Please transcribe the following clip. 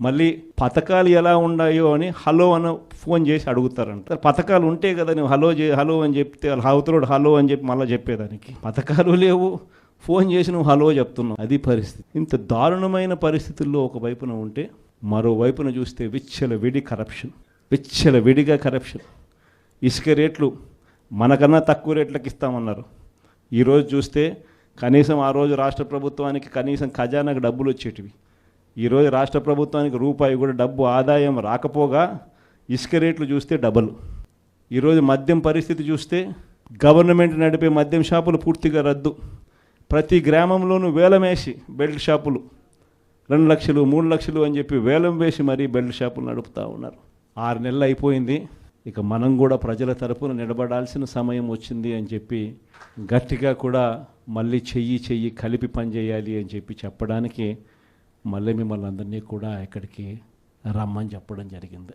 మళ్ళీ పథకాలు ఎలా ఉన్నాయో అని హలో అని ఫోన్ చేసి అడుగుతారంట. పథకాలు ఉంటే కదా నువ్వు హలో అని చెప్తే అవతలోడు హలో అని చెప్పి మళ్ళీ చెప్పేదానికి. పథకాలు లేవు, ఫోన్ చేసి నువ్వు హలో చెప్తున్నావు. అది పరిస్థితి. ఇంత దారుణమైన పరిస్థితుల్లో ఒకవైపున ఉంటే మరోవైపున చూస్తే విచ్చలవిడిగా కరప్షన్. ఇసుక రేట్లు మనకన్నా తక్కువ రేట్లకు ఇస్తామన్నారు. ఈరోజు చూస్తే కనీసం ఆ రోజు రాష్ట్ర ప్రభుత్వానికి కనీసం ఖజానాకు డబ్బులు వచ్చేటివి. ఈరోజు రాష్ట్ర ప్రభుత్వానికి రూపాయి కూడా డబ్బు ఆదాయం రాకపోగా ఇసుక రేట్లు చూస్తే డబల్. ఈరోజు మద్యం పరిస్థితి చూస్తే గవర్నమెంట్ నడిపే మద్యం షాపులు పూర్తిగా రద్దు. ప్రతి గ్రామంలోనూ వేలం వేసి బెల్ట్ షాపులు 2 లక్షలు 3 లక్షలు అని చెప్పి వేలం వేసి మరీ బెల్ట్ షాపులు నడుపుతూ ఉన్నారు. 6 నెలలు అయిపోయింది. ఇక మనం కూడా ప్రజల తరపున నిలబడాల్సిన సమయం వచ్చింది అని చెప్పి గట్టిగా కూడా మళ్ళీ చెయ్యి కలిపి పనిచేయాలి అని చెప్పి చెప్పడానికి మళ్ళీ మిమ్మల్ని అందరినీ కూడా ఇక్కడికి రమ్మని చెప్పడం జరిగింది.